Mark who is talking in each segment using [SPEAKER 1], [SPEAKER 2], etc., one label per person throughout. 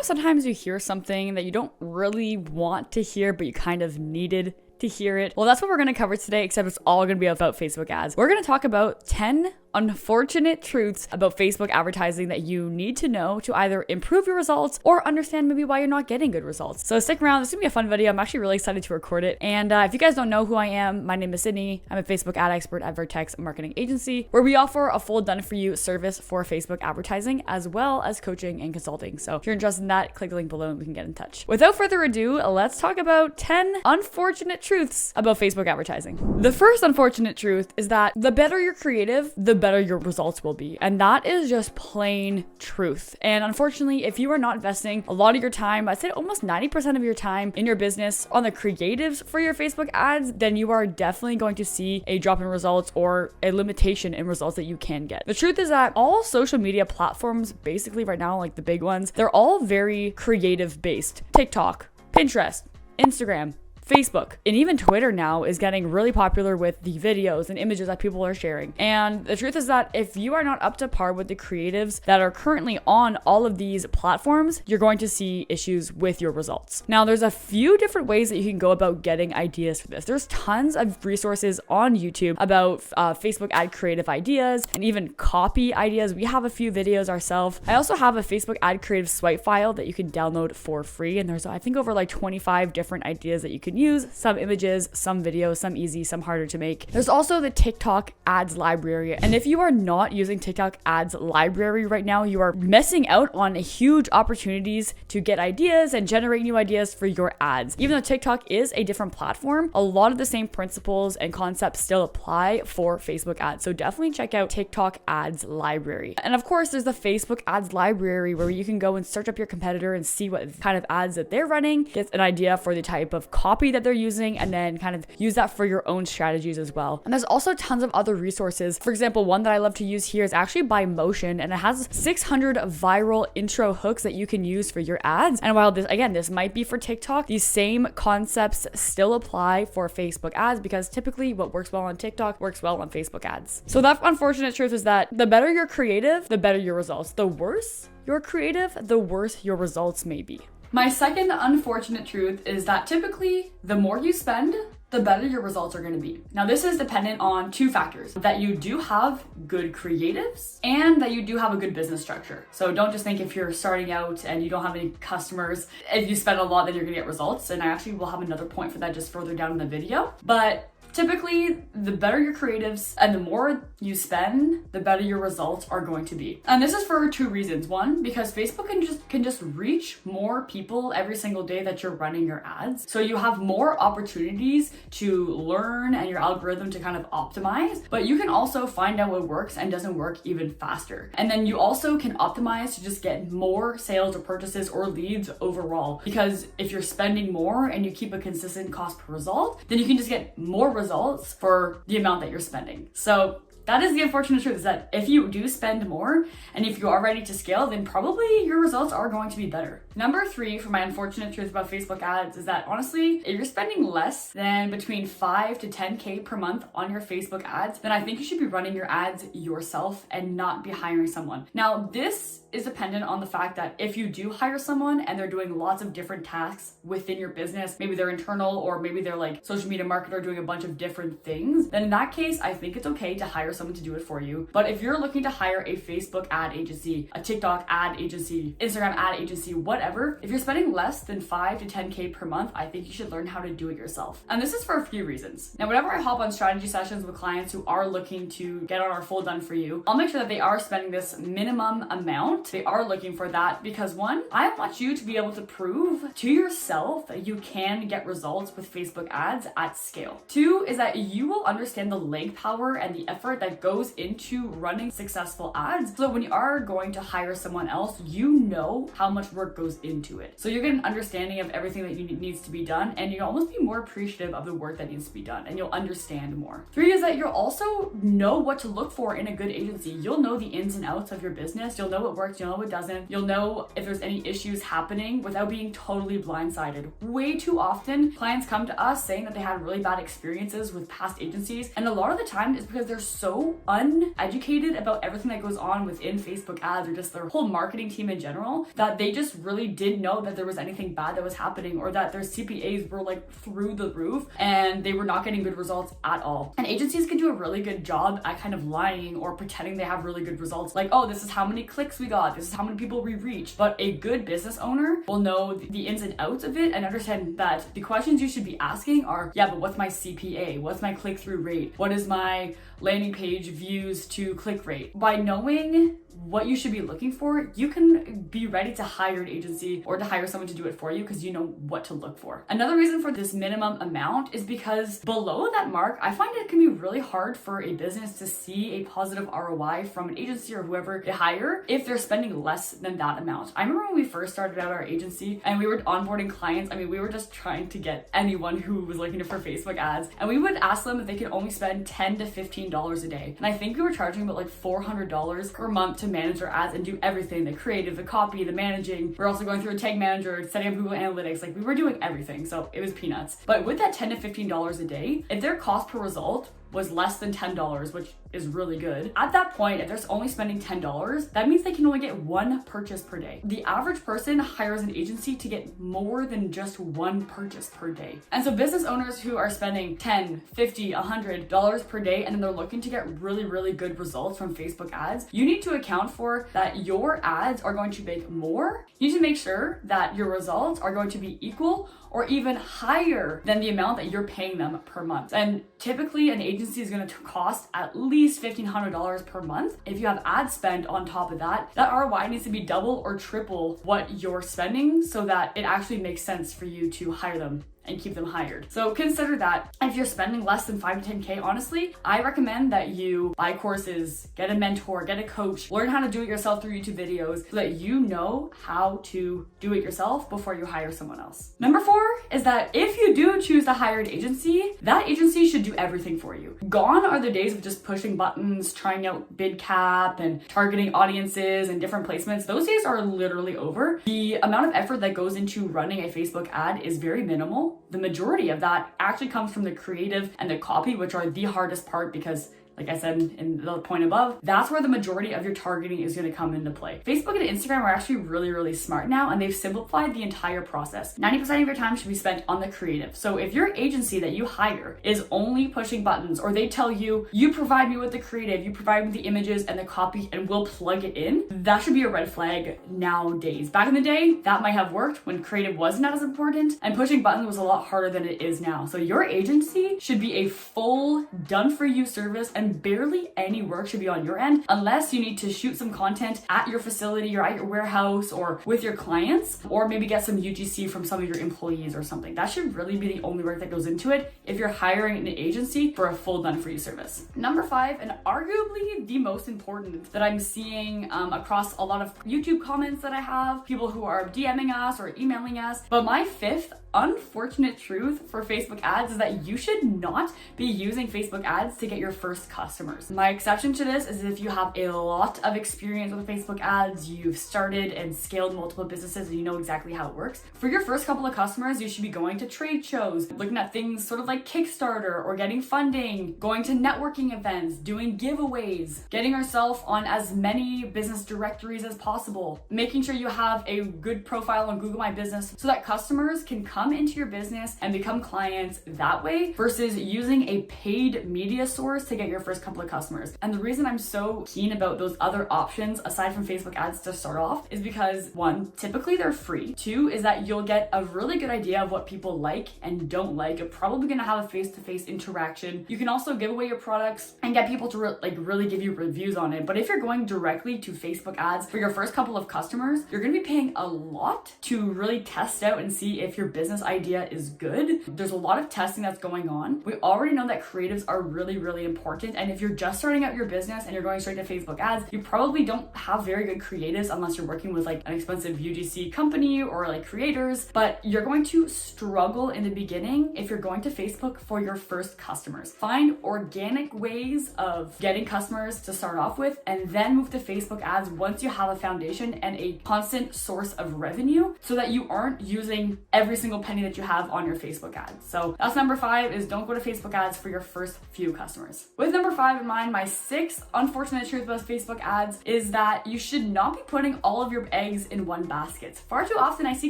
[SPEAKER 1] Sometimes you hear something that you don't really want to hear, but you kind of needed to hear it. Well, that's what we're going to cover today, except it's all going to be about Facebook ads. We're going to talk about 10 unfortunate truths about Facebook advertising that you need to know to either improve your results or understand maybe why you're not getting good results. So stick around. This is gonna be a fun video. I'm actually really excited to record it. And if you guys don't know who I am, my name is Sydney. I'm a Facebook ad expert at Vertex Marketing Agency, where we offer a full done-for-you service for Facebook advertising, as well as coaching and consulting. So if you're interested in that, click the link below and we can get in touch. Without further ado, let's talk about 10 unfortunate truths about Facebook advertising. The first unfortunate truth is that the better you're creative, the better your results will be. And that is just plain truth. And unfortunately, if you are not investing a lot of your time, I'd say almost 90% of your time in your business on the creatives for your Facebook ads, then you are definitely going to see a drop in results or a limitation in results that you can get. The truth is that all social media platforms, basically right now, like the big ones, they're all very creative based. TikTok, Pinterest, Instagram, Facebook, and even Twitter now is getting really popular with the videos and images that people are sharing. And the truth is that if you are not up to par with the creatives that are currently on all of these platforms, you're going to see issues with your results. Now, there's a few different ways that you can go about getting ideas for this. There's tons of resources on YouTube about Facebook ad creative ideas and even copy ideas. We have a few videos ourselves. I also have a Facebook ad creative swipe file that you can download for free. And there's, I think, over like 25 different ideas that you can use, some images, some videos, some easy, some harder to make. There's also the TikTok ads library. And if you are not using TikTok ads library right now, you are missing out on huge opportunities to get ideas and generate new ideas for your ads. Even though TikTok is a different platform, a lot of the same principles and concepts still apply for Facebook ads. So definitely check out TikTok ads library. And of course, there's the Facebook ads library where you can go and search up your competitor and see what kind of ads that they're running, get an idea for the type of copy that they're using, and then kind of use that for your own strategies as well. And there's also tons of other resources. For example, one that I love to use here is actually by Motion, and it has 600 viral intro hooks that you can use for your ads. And while this might be for TikTok, these same concepts still apply for Facebook ads, because typically what works well on TikTok works well on Facebook ads. So that unfortunate truth is that the better you're creative, the better your results. The worse you're creative, the worse your results may be. My second unfortunate truth is that typically the more you spend, the better your results are going to be. Now, this is dependent on two factors: that you do have good creatives and that you do have a good business structure. So don't just think if you're starting out and you don't have any customers, if you spend a lot, then you're going to get results. And I actually will have another point for that just further down in the video. But typically, the better your creatives and the more you spend, the better your results are going to be. And this is for two reasons. One, because Facebook can just reach more people every single day that you're running your ads. So you have more opportunities to learn and your algorithm to kind of optimize, but you can also find out what works and doesn't work even faster. And then you also can optimize to just get more sales or purchases or leads overall. Because if you're spending more and you keep a consistent cost per result, then you can just get more results for the amount that you're spending. So that is the unfortunate truth, is that if you do spend more and if you are ready to scale, then probably your results are going to be better. Number 3 for my unfortunate truth about Facebook ads is that honestly, if you're spending less than between 5 to 10K per month on your Facebook ads, then I think you should be running your ads yourself and not be hiring someone. Now, this is dependent on the fact that if you do hire someone and they're doing lots of different tasks within your business, maybe they're internal or maybe they're like social media marketer doing a bunch of different things, then in that case, I think it's okay to hire someone to do it for you. But if you're looking to hire a Facebook ad agency, a TikTok ad agency, Instagram ad agency, whatever, if you're spending less than 5 to 10K per month, I think you should learn how to do it yourself. And this is for a few reasons. Now, whenever I hop on strategy sessions with clients who are looking to get on our full done for you, I'll make sure that they are spending this minimum amount. They are looking for that because one, I want you to be able to prove to yourself that you can get results with Facebook ads at scale. 2 is that you will understand the leg power and the effort that goes into running successful ads. So when you are going to hire someone else, you know how much work goes into it. So you get an understanding of everything that needs to be done, and you'll almost be more appreciative of the work that needs to be done, and you'll understand more. 3 is that you'll also know what to look for in a good agency. You'll know the ins and outs of your business. You'll know what works works, you'll know what doesn't. You'll know if there's any issues happening without being totally blindsided. Way too often, clients come to us saying that they had really bad experiences with past agencies, and a lot of the time it's because they're so uneducated about everything that goes on within Facebook ads or just their whole marketing team in general, that they just really didn't know that there was anything bad that was happening, or that their CPAs were like through the roof and they were not getting good results at all. And agencies can do a really good job at kind of lying or pretending they have really good results, like, oh, this is how many clicks we got, this is how many people we reached. But a good business owner will know the ins and outs of it and understand that the questions you should be asking are, yeah, but what's my CPA? What's my click-through rate? What is my landing page views to click rate? By knowing what you should be looking for, you can be ready to hire an agency or to hire someone to do it for you because you know what to look for. Another reason for this minimum amount is because below that mark, I find it can be really hard for a business to see a positive ROI from an agency or whoever they hire if they're spending less than that amount. I remember when we first started out our agency and we were onboarding clients, we were just trying to get anyone who was looking for Facebook ads, and we would ask them if they could only spend $10 to $15 a day. And I think we were charging about like $400 per month to manage our ads and do everything, the creative, the copy, the managing. We're also going through a tag manager, setting up Google Analytics. Like, we were doing everything, so it was peanuts. But with that $10 to $15 a day, if their cost per result was less than $10, which is really good. At that point, if they're only spending $10, that means they can only get one purchase per day. The average person hires an agency to get more than just one purchase per day. And so business owners who are spending $10, $50, $100 per day, and then they're looking to get really, really good results from Facebook ads, you need to account for that your ads are going to make more. You need to make sure that your results are going to be equal or even higher than the amount that you're paying them per month. And typically an agency is going to cost at least $1,500 per month. If you have ad spend on top of that, that ROI needs to be double or triple what you're spending so that it actually makes sense for you to hire them and keep them hired. So consider that. If you're spending less than 5 to 10K, honestly, I recommend that you buy courses, get a mentor, get a coach, learn how to do it yourself through YouTube videos so that you know how to do it yourself before you hire someone else. Number 4 is that if you do choose to hire an agency, that agency should do everything for you. Gone are the days of just pushing buttons, trying out bid cap and targeting audiences and different placements. Those days are literally over. The amount of effort that goes into running a Facebook ad is very minimal. The majority of that actually comes from the creative and the copy, which are the hardest part because, like I said in the point above, that's where the majority of your targeting is going to come into play. Facebook and Instagram are actually really, really smart now, and they've simplified the entire process. 90% of your time should be spent on the creative. So if your agency that you hire is only pushing buttons, or they tell you, you provide me with the creative, you provide me with the images and the copy, and we'll plug it in, that should be a red flag nowadays. Back in the day, that might have worked when creative wasn't as important, and pushing buttons was a lot harder than it is now. So your agency should be a full, done-for-you service, and barely any work should be on your end unless you need to shoot some content at your facility or at your warehouse or with your clients, or maybe get some UGC from some of your employees or something. That should really be the only work that goes into it if you're hiring an agency for a full done-for-you service. Number 5, and arguably the most important that I'm seeing across a lot of YouTube comments that I have, people who are DMing us or emailing us, but my 5th unfortunate truth for Facebook ads is that you should not be using Facebook ads to get your first customers. My exception to this is if you have a lot of experience with Facebook ads, you've started and scaled multiple businesses and you know exactly how it works. For your first couple of customers, you should be going to trade shows, looking at things sort of like Kickstarter or getting funding, going to networking events, doing giveaways, getting yourself on as many business directories as possible, making sure you have a good profile on Google My Business so that customers can come into your business and become clients that way versus using a paid media source to get your first couple of customers. And the reason I'm so keen about those other options aside from Facebook ads to start off is because 1, typically they're free. 2 is that you'll get a really good idea of what people like and don't like. You're probably going to have a face-to-face interaction. You can also give away your products and get people to really give you reviews on it. But if you're going directly to Facebook ads for your first couple of customers, you're going to be paying a lot to really test out and see if your business idea is good. There's a lot of testing that's going on. We already know that creatives are really, really important important. And if you're just starting out your business and you're going straight to Facebook ads, you probably don't have very good creatives unless you're working with like an expensive UGC company or like creators, but you're going to struggle in the beginning if you're going to Facebook for your first customers. Find organic ways of getting customers to start off with and then move to Facebook ads once you have a foundation and a constant source of revenue so that you aren't using every single penny that you have on your Facebook ads. So that's number 5, is don't go to Facebook ads for your first few customers. With number 5 in mind, my 6th unfortunate truth about Facebook ads is that you should not be putting all of your eggs in one basket. Far too often I see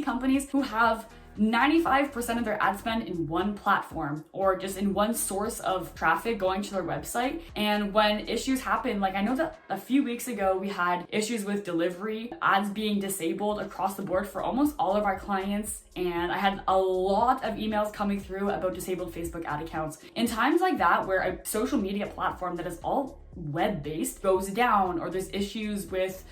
[SPEAKER 1] companies who have 95% of their ad spend in one platform or just in one source of traffic going to their website. And when issues happen, like I know that a few weeks ago we had issues with delivery, ads being disabled across the board for almost all of our clients. And I had a lot of emails coming through about disabled Facebook ad accounts. In times like that, where a social media platform that is all web-based goes down or there's issues with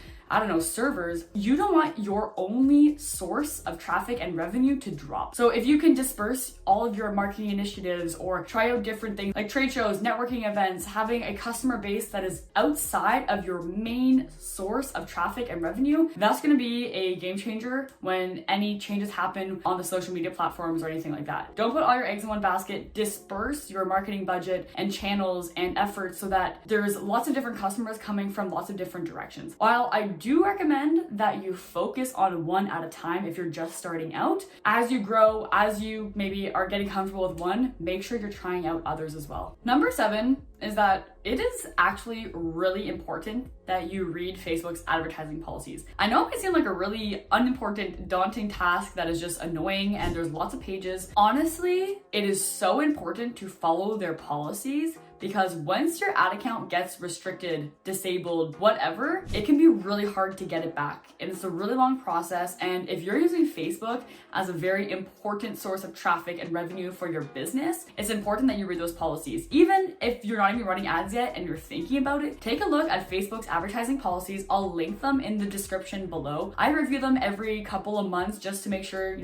[SPEAKER 1] servers, you don't want your only source of traffic and revenue to drop. So if you can disperse all of your marketing initiatives or try out different things like trade shows, networking events, having a customer base that is outside of your main source of traffic and revenue, that's going to be a game changer when any changes happen on the social media platforms or anything like that. Don't put all your eggs in one basket. Disperse your marketing budget and channels and efforts so that there's lots of different customers coming from lots of different directions. While I do recommend that you focus on one at a time if you're just starting out. As you grow, as you maybe are getting comfortable with one, make sure you're trying out others as well. Number 7 is that it is actually really important that you read Facebook's advertising policies. I know it might seem like a really unimportant, daunting task that is just annoying and there's lots of pages. Honestly, it is so important to follow their policies because once your ad account gets restricted, disabled, whatever, it can be really hard to get it back. And it's a really long process. And if you're using Facebook as a very important source of traffic and revenue for your business, it's important that you read those policies. Even if you're not even running ads yet and you're thinking about it, take a look at Facebook's advertising policies. I'll link them in the description below. I review them every couple of months just to make sure,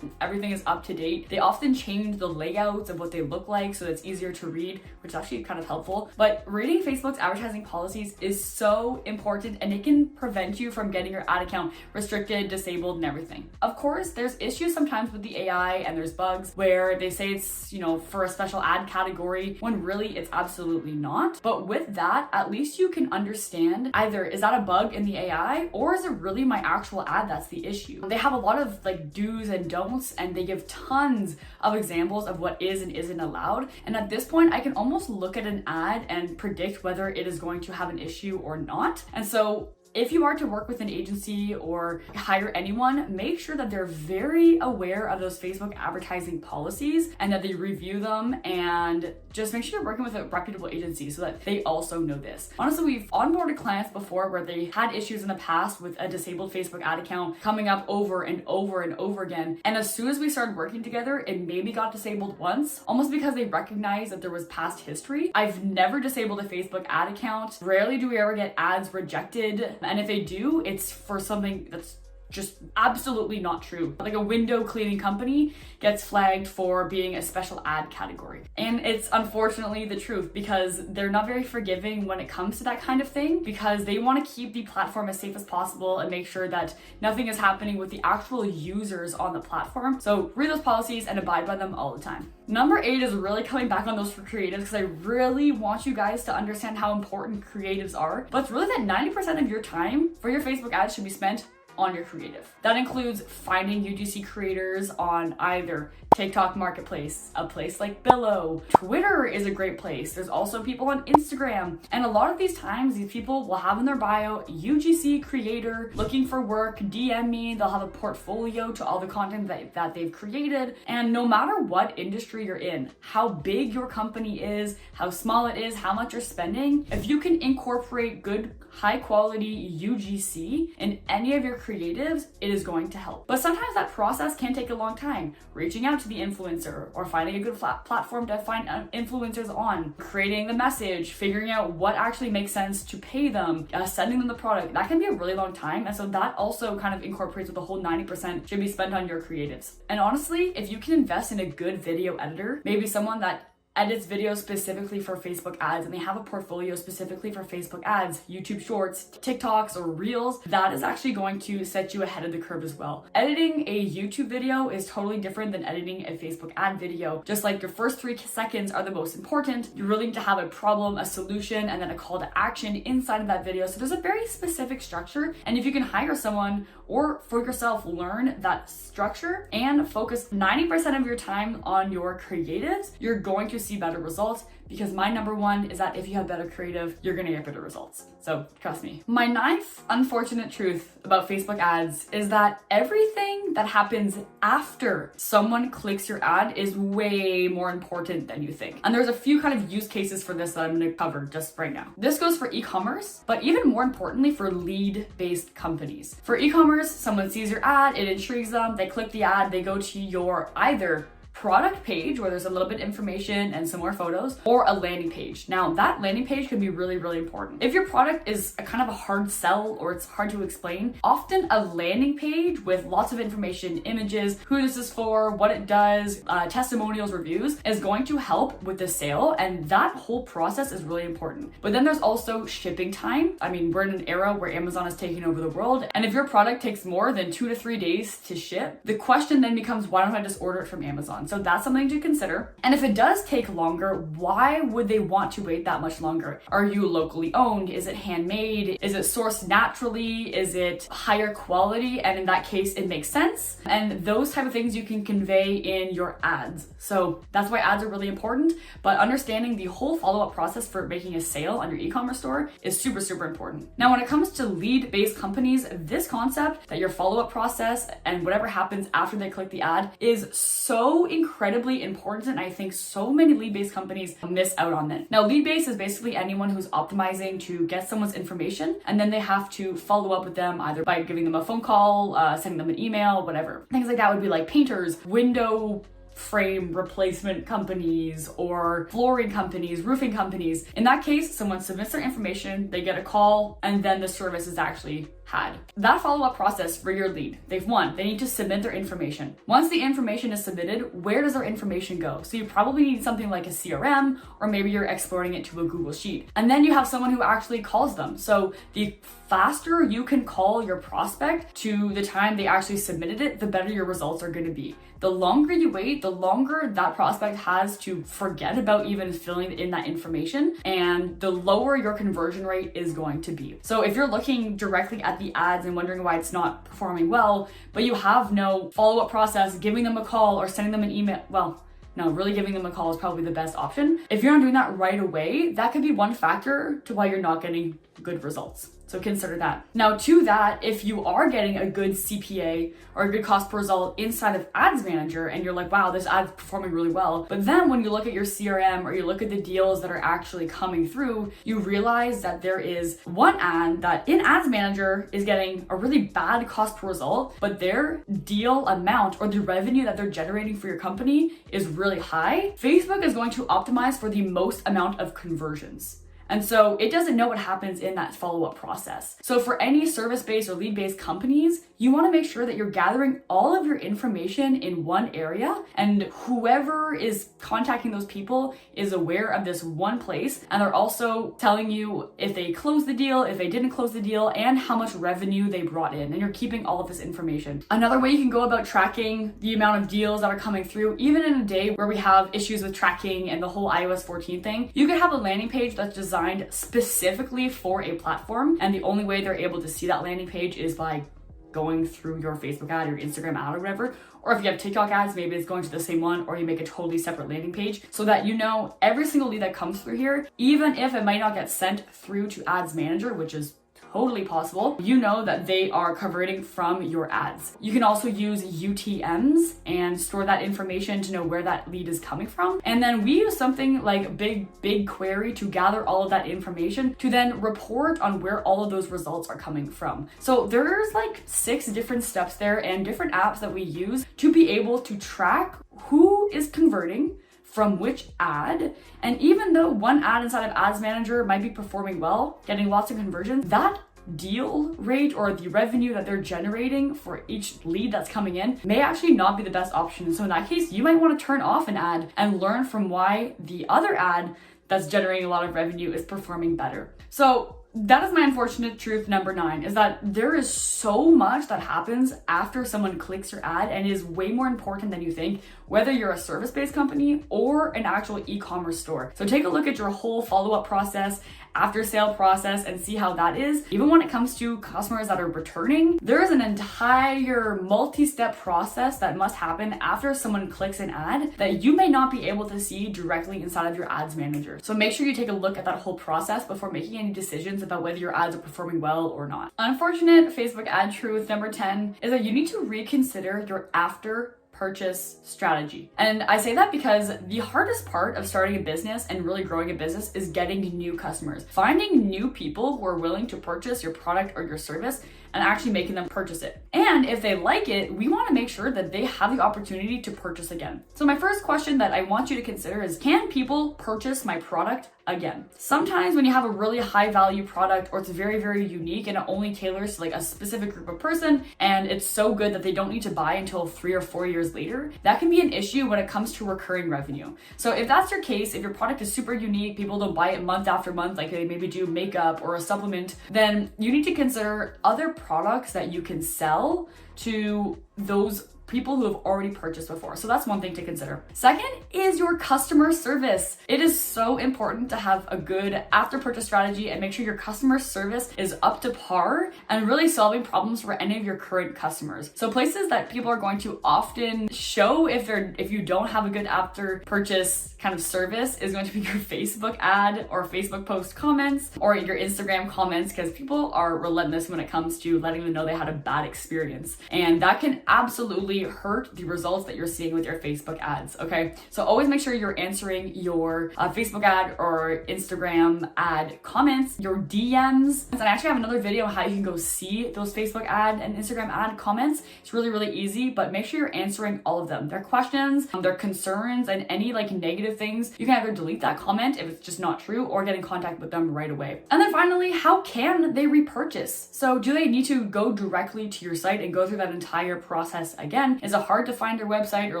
[SPEAKER 1] everything is up to date. They often change the layouts of what they look like so it's easier to read, which is actually kind of helpful. But reading Facebook's advertising policies is so important and it can prevent you from getting your ad account restricted, disabled, and everything. Of course, there's issues sometimes with the AI and there's bugs where they say it's, for a special ad category when really it's absolutely not. But with that, at least you can understand either is that a bug in the AI or is it really my actual ad that's the issue? They have a lot of do's and don'ts and they give tons of examples of what is and isn't allowed. And at this point, I can almost look at an ad and predict whether it is going to have an issue or not. And so if you are to work with an agency or hire anyone, make sure that they're very aware of those Facebook advertising policies and that they review them, and just make sure you're working with a reputable agency so that they also know this. Honestly, we've onboarded clients before where they had issues in the past with a disabled Facebook ad account coming up over and over and over again. And as soon as we started working together, it maybe got disabled once, almost because they recognized that there was past history. I've never disabled a Facebook ad account. Rarely do we ever get ads rejected. And if they do, it's for something that's just absolutely not true. Like a window cleaning company gets flagged for being a special ad category. And it's unfortunately the truth because they're not very forgiving when it comes to that kind of thing because they want to keep the platform as safe as possible and make sure that nothing is happening with the actual users on the platform. So read those policies and abide by them all the time. Number 8 is really coming back on those for creatives because I really want you guys to understand how important creatives are. But it's really that 90% of your time for your Facebook ads should be spent on your creative. That includes finding UGC creators on either TikTok Marketplace, a place like Billow. Twitter is a great place. There's also people on Instagram. And a lot of these times, these people will have in their bio, UGC creator, looking for work, DM me. They'll have a portfolio to all the content that they've created. And no matter what industry you're in, how big your company is, how small it is, how much you're spending, if you can incorporate good, high quality UGC in any of your creatives, it is going to help. But sometimes that process can take a long time. Reaching out to the influencer or finding a good platform to find influencers on, creating the message, figuring out what actually makes sense to pay them, sending them the product, that can be a really long time. And so that also kind of incorporates with the whole 90% should be spent on your creatives. And honestly, if you can invest in a good video editor, maybe someone that edits videos specifically for Facebook ads and they have a portfolio specifically for Facebook ads, YouTube Shorts, TikToks, or Reels, that is actually going to set you ahead of the curve as well. Editing a YouTube video is totally different than editing a Facebook ad video. Just like your first 3 seconds are the most important, you really need to have a problem, a solution, and then a call to action inside of that video. So there's a very specific structure, and if you can hire someone or for yourself learn that structure and focus 90% of your time on your creatives, you're going to see better results, because my number one is that if you have better creative, you're gonna get better results. So trust me. My 9th unfortunate truth about Facebook ads is that everything that happens after someone clicks your ad is way more important than you think. And there's a few kind of use cases for this that I'm gonna cover just right now. This goes for e-commerce, but even more importantly for lead-based companies. For e-commerce, someone sees your ad, it intrigues them, they click the ad, they go to your either product page where there's a little bit of information and some more photos, or a landing page. Now that landing page can be really, really important. If your product is a kind of a hard sell or it's hard to explain, often a landing page with lots of information, images, who this is for, what it does, testimonials, reviews, is going to help with the sale, and that whole process is really important. But then there's also shipping time. I mean, we're in an era where Amazon is taking over the world, and if your product takes more than 2 to 3 days to ship, the question then becomes, why don't I just order it from Amazon? So that's something to consider. And if it does take longer, why would they want to wait that much longer? Are you locally owned? Is it handmade? Is it sourced naturally? Is it higher quality? And in that case, it makes sense. And those type of things you can convey in your ads. So that's why ads are really important. But understanding the whole follow-up process for making a sale on your e-commerce store is super, super important. Now, when it comes to lead-based companies, this concept that your follow-up process and whatever happens after they click the ad is so incredibly important. I think so many lead-based companies miss out on it. Now, lead-based is basically anyone who's optimizing to get someone's information, and then they have to follow up with them either by giving them a phone call, sending them an email, whatever. Things like that would be like painters, window frame replacement companies, or flooring companies, roofing companies. In that case, someone submits their information, they get a call, and then the service is actually had. That follow-up process for your lead, they need to submit their information. Once the information is submitted, where does their information go? So you probably need something like a CRM, or maybe you're exporting it to a Google Sheet. And then you have someone who actually calls them. So the faster you can call your prospect to the time they actually submitted it, the better your results are going to be. The longer you wait, the longer that prospect has to forget about even filling in that information, and the lower your conversion rate is going to be. So if you're looking directly at the ads and wondering why it's not performing well, but you have no follow-up process, giving them a call or sending them an email, well, no, really giving them a call is probably the best option. If you're not doing that right away, that could be one factor to why you're not getting good results. So consider that. Now to that, if you are getting a good CPA or a good cost per result inside of Ads Manager and you're like, wow, this ad's performing really well. But then when you look at your CRM or you look at the deals that are actually coming through, you realize that there is one ad that in Ads Manager is getting a really bad cost per result, but their deal amount or the revenue that they're generating for your company is really high. Facebook is going to optimize for the most amount of conversions. And so it doesn't know what happens in that follow-up process. So for any service-based or lead-based companies, you want to make sure that you're gathering all of your information in one area, and whoever is contacting those people is aware of this one place, and they're also telling you if they closed the deal, if they didn't close the deal, and how much revenue they brought in, and you're keeping all of this information. Another way you can go about tracking the amount of deals that are coming through, even in a day where we have issues with tracking and the whole iOS 14 thing, you could have a landing page that's designed specifically for a platform, and the only way they're able to see that landing page is by going through your Facebook ad or your Instagram ad or whatever. Or if you have TikTok ads, maybe it's going to the same one, or you make a totally separate landing page so that you know every single lead that comes through here, even if it might not get sent through to Ads Manager, which is totally possible, you know that they are converting from your ads. You can also use UTMs and store that information to know where that lead is coming from. And then we use something like BigQuery to gather all of that information to then report on where all of those results are coming from. So there's like 6 different steps there and different apps that we use to be able to track who is converting from which ad. And even though one ad inside of Ads Manager might be performing well, getting lots of conversions, that deal rate or the revenue that they're generating for each lead that's coming in may actually not be the best option. So in that case, you might want to turn off an ad and learn from why the other ad that's generating a lot of revenue is performing better. So that is my unfortunate truth number 9, is that there is so much that happens after someone clicks your ad, and it is way more important than you think, whether you're a service-based company or an actual e-commerce store. So take a look at your whole follow-up process, after sale process, and see how that is. Even when it comes to customers that are returning, there is an entire multi-step process that must happen after someone clicks an ad that you may not be able to see directly inside of your ads manager. So make sure you take a look at that whole process before making any decisions about whether your ads are performing well or not. Unfortunate Facebook ad truth number 10 is that you need to reconsider your after purchase strategy. And I say that because the hardest part of starting a business and really growing a business is getting new customers. Finding new people who are willing to purchase your product or your service and actually making them purchase it. And if they like it, we want to make sure that they have the opportunity to purchase again. So my first question that I want you to consider is, can people purchase my product again? Sometimes when you have a really high value product, or it's very, very unique and it only tailors to like a specific group of person, and it's so good that they don't need to buy until 3 or 4 years later, that can be an issue when it comes to recurring revenue. So if that's your case, if your product is super unique, people don't buy it month after month, like they maybe do makeup or a supplement, then you need to consider other products that you can sell to those people who have already purchased before. So that's one thing to consider. Second is your customer service. It is so important to have a good after purchase strategy and make sure your customer service is up to par and really solving problems for any of your current customers. So places that people are going to often show if you don't have a good after purchase kind of service is going to be your Facebook ad or Facebook post comments or your Instagram comments, because people are relentless when it comes to letting them know they had a bad experience. And that can absolutely hurt the results that you're seeing with your Facebook ads, okay? So always make sure you're answering your Facebook ad or Instagram ad comments, your DMs. And I actually have another video on how you can go see those Facebook ad and Instagram ad comments. It's really, really easy, but make sure you're answering all of them. Their questions, their concerns, and any like negative things. You can either delete that comment if it's just not true or get in contact with them right away. And then finally, how can they repurchase? So do they need to go directly to your site and go through that entire process again? Is it hard to find your website or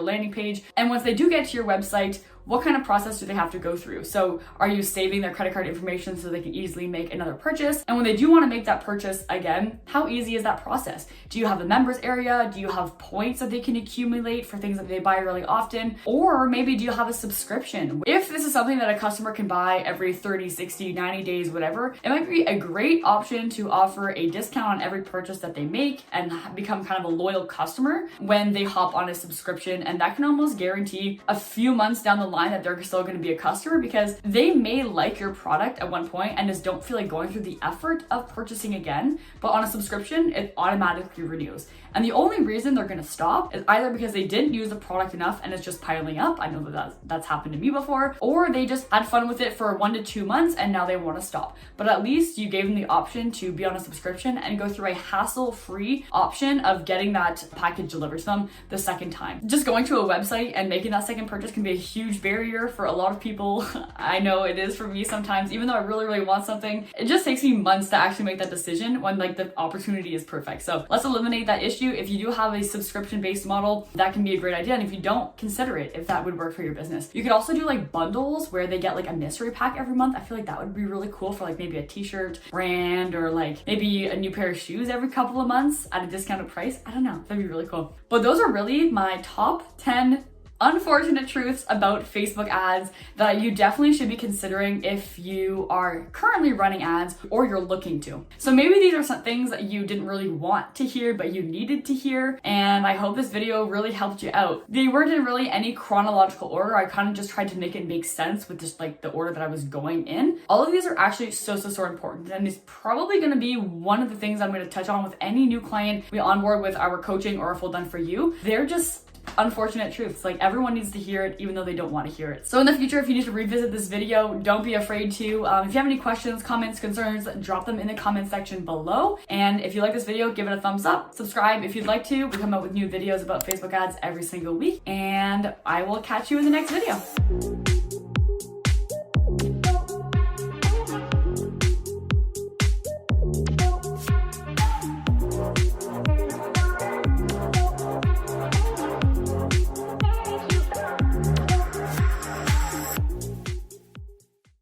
[SPEAKER 1] landing page? And once they do get to your website, what kind of process do they have to go through? So are you saving their credit card information so they can easily make another purchase? And when they do want to make that purchase again, how easy is that process? Do you have a members area? Do you have points that they can accumulate for things that they buy really often? Or maybe do you have a subscription? If this is something that a customer can buy every 30, 60, 90 days, whatever, it might be a great option to offer a discount on every purchase that they make and become kind of a loyal customer when they hop on a subscription. And that can almost guarantee a few months down the line that they're still going to be a customer, because they may like your product at one point and just don't feel like going through the effort of purchasing again. But on a subscription, it automatically renews. And the only reason they're going to stop is either because they didn't use the product enough and it's just piling up. I know that's happened to me before. Or they just had fun with it for 1 to 2 months and now they want to stop. But at least you gave them the option to be on a subscription and go through a hassle-free option of getting that package delivered to them the second time. Just going to a website and making that second purchase can be a huge barrier for a lot of people. I know it is for me sometimes. Even though I really, really want something, it just takes me months to actually make that decision when like the opportunity is perfect. So let's eliminate that issue. If you do have a subscription-based model, that can be a great idea. And if you don't, consider it if that would work for your business. You could also do like bundles where they get like a mystery pack every month. I feel like that would be really cool for like maybe a t-shirt brand or like maybe a new pair of shoes every couple of months at a discounted price. I don't know. That'd be really cool. But those are really my top 10 unfortunate truths about Facebook ads that you definitely should be considering if you are currently running ads or you're looking to. So maybe these are some things that you didn't really want to hear, but you needed to hear. And I hope this video really helped you out. They weren't in really any chronological order. I kind of just tried to make it make sense with just like the order that I was going in. All of these are actually so important. And it's probably going to be one of the things I'm going to touch on with any new client we onboard with our coaching or a full done for you. They're just unfortunate truths. Like everyone needs to hear it even though they don't want to hear it. So in the future, if you need to revisit this video, don't be afraid to. If you have any questions, comments, concerns, drop them in the comment section below. And if you like this video, give it a thumbs up. Subscribe if you'd like to. We come out with new videos about Facebook ads every single week. And I will catch you in the next video.